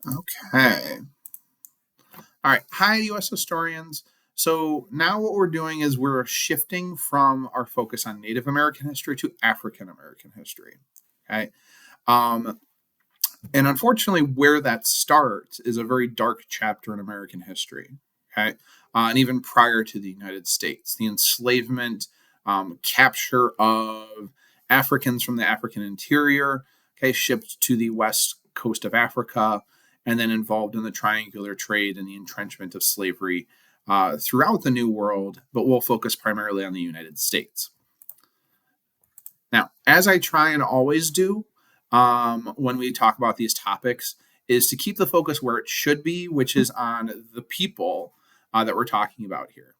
Okay. All right. Hi, U.S. historians. So now what we're doing is we're shifting from our focus on Native American history to African American history. Okay. Um, and unfortunately, where that starts is a very dark chapter in American history. Okay. And even prior to the United States, the enslavement, capture of Africans from the African interior, okay, shipped to the west coast of Africa, and then involved in the triangular trade and the entrenchment of slavery throughout the New World, but we'll focus primarily on the United States. Now, as I try and always do when we talk about these topics, is to keep the focus where it should be, which is on the people that we're talking about here.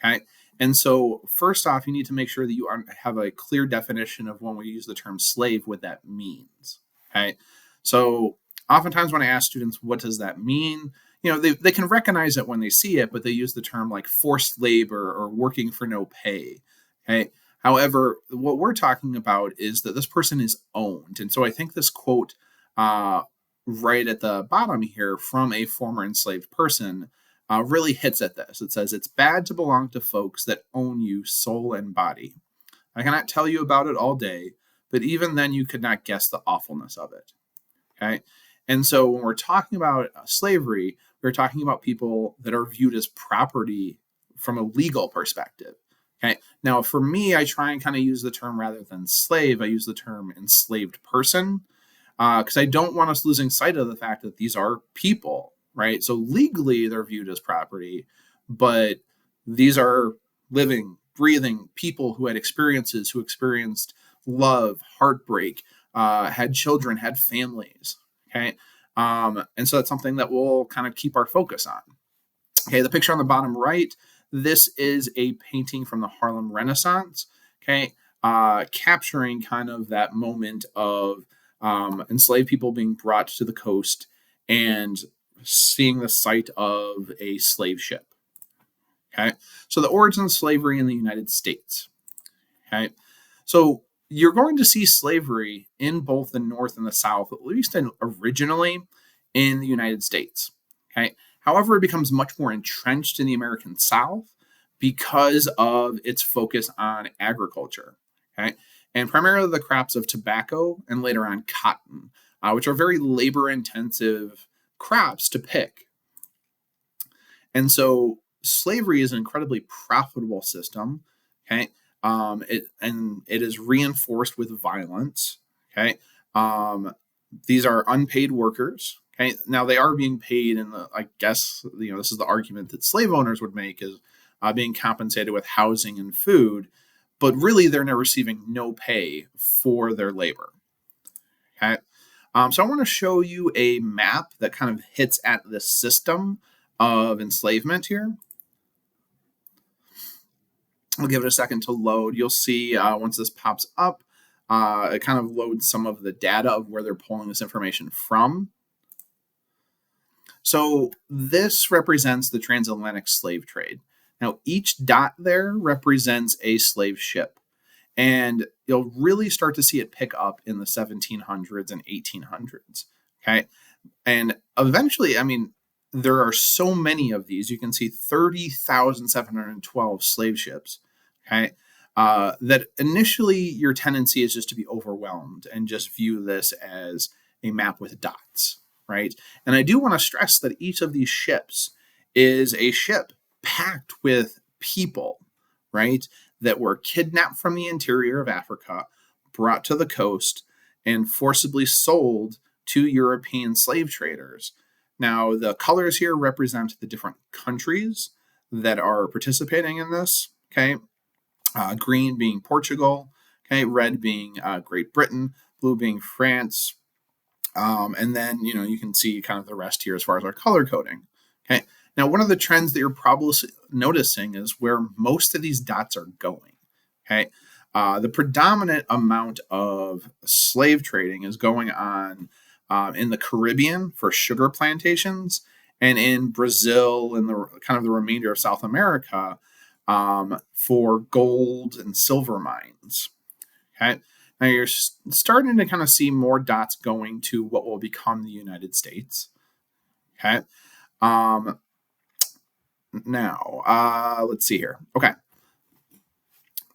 Okay. And so, first off, you need to make sure that you have a clear definition of when we use the term slave, what that means. Okay. So, oftentimes when I ask students, what does that mean? They can recognize it when they see it, but they use the term like forced labor or working for no pay. Okay. However, what we're talking about is that this person is owned. And so I think this quote uh, right at the bottom here from a former enslaved person really hits at this. It says, "It's bad to belong to folks that own you soul and body. I cannot tell you about it all day, but even then you could not guess the awfulness of it." Okay. And so when we're talking about slavery, we're talking about people that are viewed as property from a legal perspective. Okay. Now, for me, I try and kind of use the term rather than slave, I use the term enslaved person because I don't want us losing sight of the fact that these are people, right? So legally, they're viewed as property, but these are living, breathing people who had experiences, who experienced love, heartbreak, had children, had families. Okay. And so that's something that we'll kind of keep our focus on. Okay. The picture on the bottom right, this is a painting from the Harlem Renaissance. Okay. Capturing kind of that moment of enslaved people being brought to the coast and seeing the site of a slave ship. Okay. So the origin of slavery in the United States. Okay. So you're going to see slavery in both the North and the South, at least originally in the United States. Okay. However, it becomes much more entrenched in the American South because of its focus on agriculture. Okay. And primarily the crops of tobacco and later on cotton, which are very labor intensive crops to pick. And so slavery is an incredibly profitable system. Okay. It is reinforced with violence. Okay. Um, these are unpaid workers. Okay. Now they are being paid in I guess, this is the argument that slave owners would make is being compensated with housing and food, but really they're now receiving no pay for their labor. Okay. So I want to show you a map that kind of hits at the system of enslavement here. I'll give it a second to load. You'll see once this pops up, it kind of loads some of the data of where they're pulling this information from. So this represents the transatlantic slave trade. Now, each dot there represents a slave ship. And you'll really start to see it pick up in the 1700s and 1800s. Okay. And eventually, I mean, there are so many of these. You can see 30,712 slave ships. Okay. That initially your tendency is just to be overwhelmed and just view this as a map with dots. Right. And I do want to stress that each of these ships is a ship packed with people. Right. That were kidnapped from the interior of Africa, brought to the coast, and forcibly sold to European slave traders. Now, the colors here represent the different countries that are participating in this. Okay, green being Portugal. Okay, red being Great Britain, blue being France, and then you can see kind of the rest here as far as our color coding. Okay, now one of the trends that you're probably noticing is where most of these dots are going. Okay, the predominant amount of slave trading is going on in the Caribbean for sugar plantations, and in Brazil and the kind of the remainder of South America for gold and silver mines. Okay. Now you're starting to kind of see more dots going to what will become the United States. Okay. Um, Now, let's see here. Okay.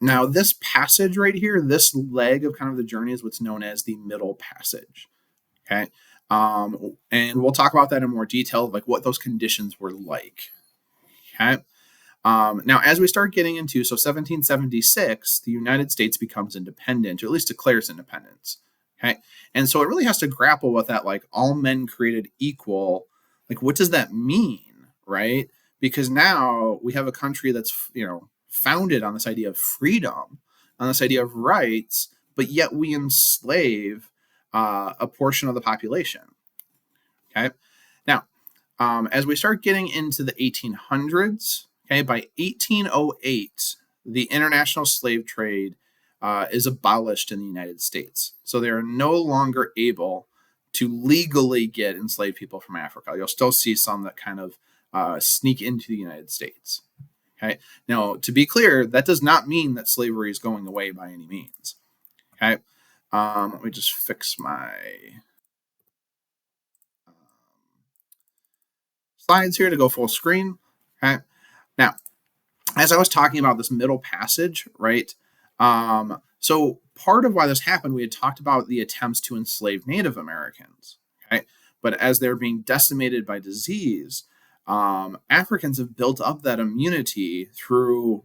Now, this passage right here, this leg of kind of the journey is what's known as the Middle Passage. Okay. And we'll talk about that in more detail, like what those conditions were like. Okay. Now, as we start getting into, so 1776, the United States becomes independent, or at least declares independence. Okay. And so it really has to grapple with that, like all men created equal. Like, what does that mean? Right. Because now we have a country that's, founded on this idea of freedom, on this idea of rights, but yet we enslave a portion of the population. Okay. Now, as we start getting into the 1800s, okay, by 1808, the international slave trade is abolished in the United States. So they are no longer able to legally get enslaved people from Africa. You'll still see some that kind of sneak into the United States. Okay. Now, to be clear, that does not mean that slavery is going away by any means. Okay. Let me just fix my slides here to go full screen. Okay. Now, as I was talking about this middle passage, right? So part of why this happened, we had talked about the attempts to enslave Native Americans, okay? But as they're being decimated by disease, Africans have built up that immunity through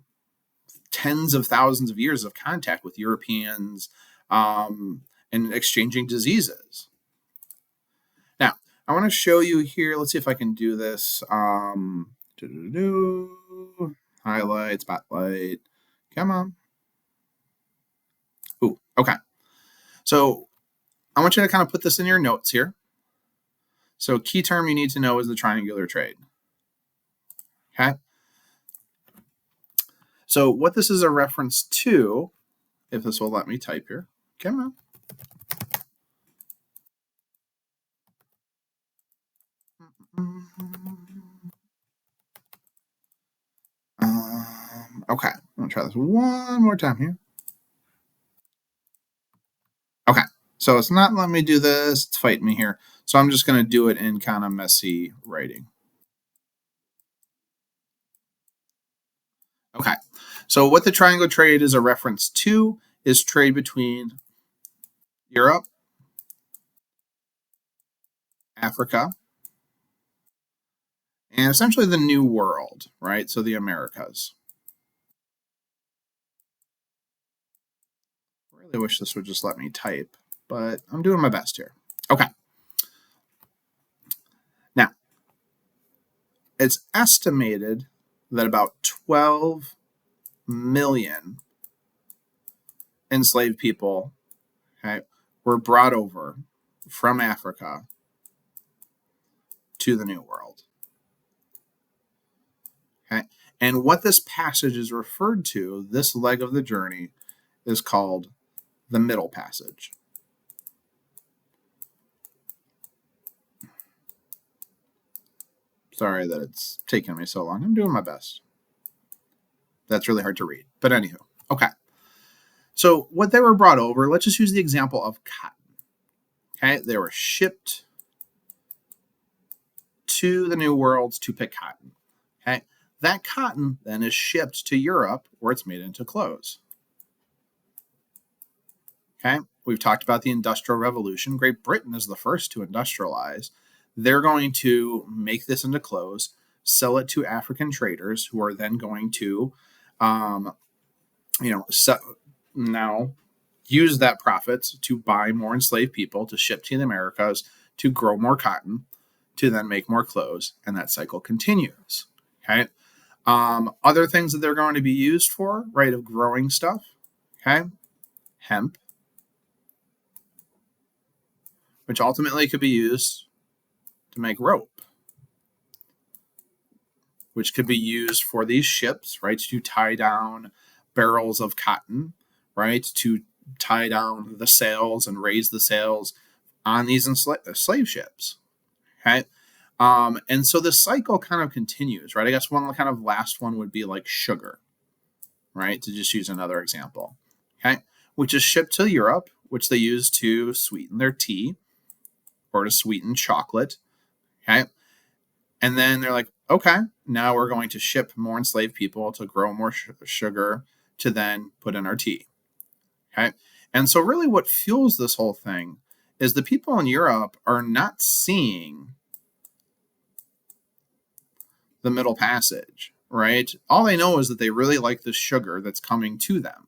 tens of thousands of years of contact with Europeans and exchanging diseases. Now, I want to show you here. Let's see if I can do this. Highlight, spotlight. Come on. Ooh, okay. So I want you to kind of put this in your notes here. So key term you need to know is the triangular trade. Okay. So what this is a reference to, if this will let me type here. Come on. Okay, I'm gonna try this one more time here. Okay, so it's not letting me do this, it's fighting me here. So I'm just gonna do it in kind of messy writing. Okay, so what the triangle trade is a reference to is trade between Europe, Africa, and essentially the New World, right? So the Americas. I really wish this would just let me type, but I'm doing my best here. Okay. Now, it's estimated that about 12 million enslaved people, okay, were brought over from Africa to the New World. Okay. And what this passage is referred to, this leg of the journey, is called the Middle Passage. Sorry that it's taken me so long. I'm doing my best. That's really hard to read. But anywho, okay. So what they were brought over, let's just use the example of cotton. Okay, they were shipped to the New Worlds to pick cotton. Okay, that cotton then is shipped to Europe where it's made into clothes. Okay, we've talked about the Industrial Revolution. Great Britain is the first to industrialize. They're going to make this into clothes, sell it to African traders who are then going to, now use that profits to buy more enslaved people to ship to the Americas to grow more cotton to then make more clothes, and that cycle continues. Okay. Other things that they're going to be used for, right, of growing stuff. Okay. Hemp, which ultimately could be used to make rope, which could be used for these ships, right, to tie down barrels of cotton, right, to tie down the sails and raise the sails on these slave ships. Okay. And so the cycle kind of continues, right? I guess one kind of last one would be like sugar, right? To just use another example. Okay. Which is shipped to Europe, which they use to sweeten their tea or to sweeten chocolate. Okay. And then they're like, okay, now we're going to ship more enslaved people to grow more sugar to then put in our tea. Okay. And so, really, what fuels this whole thing is the people in Europe are not seeing the Middle Passage, right? All they know is that they really like the sugar that's coming to them.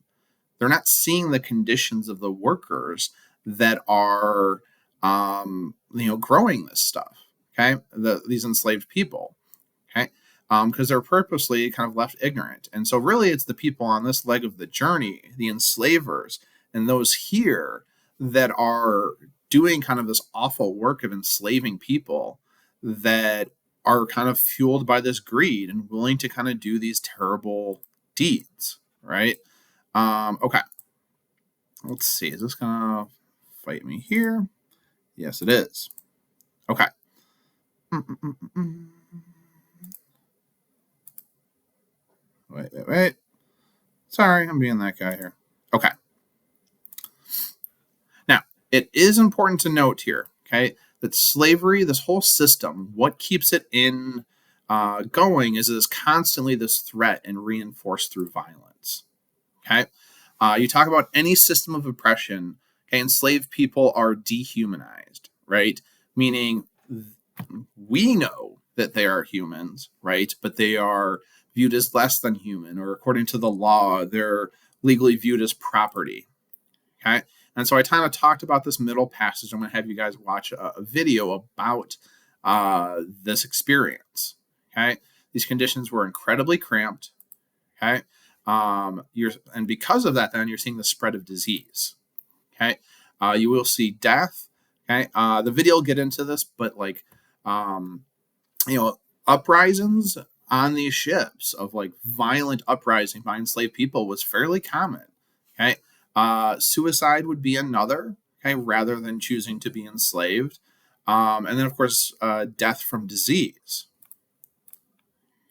They're not seeing the conditions of the workers that are, growing this stuff. Okay, these enslaved people. Okay, because they're purposely kind of left ignorant, and so really, it's the people on this leg of the journey, the enslavers, and those here that are doing kind of this awful work of enslaving people that are kind of fueled by this greed and willing to kind of do these terrible deeds, right? Okay. Let's see. Is this gonna fight me here? Yes, it is. Okay. Wait. Sorry, I'm being that guy here. Okay. Now, it is important to note here, okay, that slavery, this whole system, what keeps it in going is constantly this threat and reinforced through violence. Okay. You talk about any system of oppression, okay, enslaved people are dehumanized, right? Meaning we know that they are humans, right? But they are viewed as less than human, or according to the law, they're legally viewed as property. Okay. And so I kind of talked about this Middle Passage. I'm going to have you guys watch a video about this experience. Okay. These conditions were incredibly cramped. Okay. And because of that, then you're seeing the spread of disease. Okay. You will see death. Okay. The video will get into this, but um, uprisings on these ships of like violent uprising by enslaved people was fairly common. Okay. Suicide would be another, okay, rather than choosing to be enslaved. And then, of course, death from disease.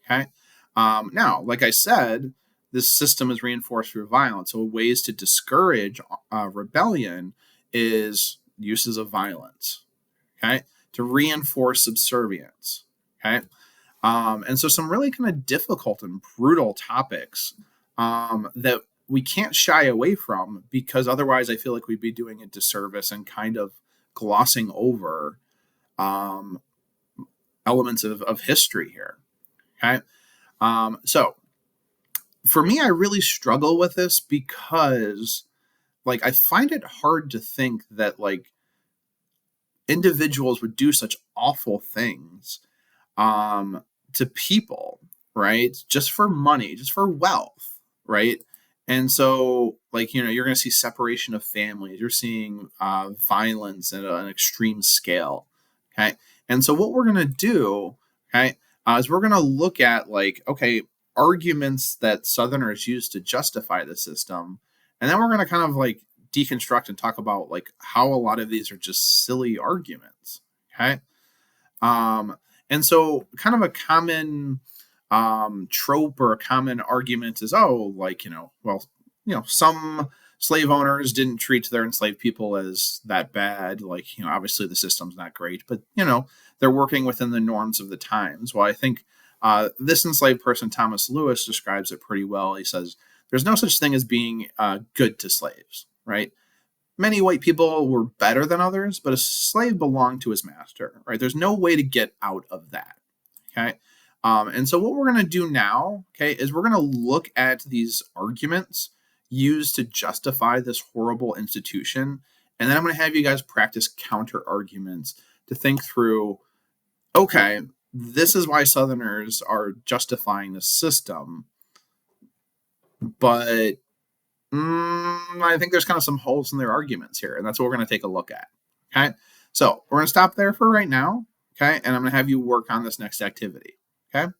Okay. Now, like I said, this system is reinforced through violence. So, ways to discourage rebellion is uses of violence. Okay. To reinforce subservience. Okay. And so, some really kind of difficult and brutal topics that we can't shy away from, because otherwise I feel like we'd be doing a disservice and kind of glossing over um, elements of history here. Okay. So for me, I really struggle with this because like I find it hard to think that like individuals would do such awful things um, to people, right? Just for money, just for wealth, right? And so, like, you're going to see separation of families. You're seeing violence at an extreme scale. Okay. And so, what we're going to do, okay, is we're going to look at, like, okay, arguments that Southerners use to justify the system. And then we're going to kind of like deconstruct and talk about like how a lot of these are just silly arguments. Okay. Um, and so, kind of a common trope or a common argument is, oh, like, some slave owners didn't treat their enslaved people as that bad. Like, obviously the system's not great, but, they're working within the norms of the times. Well, I think this enslaved person, Thomas Lewis, describes it pretty well. He says, there's no such thing as being good to slaves, right? Many white people were better than others, but a slave belonged to his master, right? There's no way to get out of that. Okay. And so what we're going to do now, okay, is we're going to look at these arguments used to justify this horrible institution. And then I'm going to have you guys practice counter arguments to think through, okay, this is why Southerners are justifying the system. But I think there's kind of some holes in their arguments here, and that's what we're going to take a look at. Okay. So we're going to stop there for right now. Okay. And I'm going to have you work on this next activity. Okay.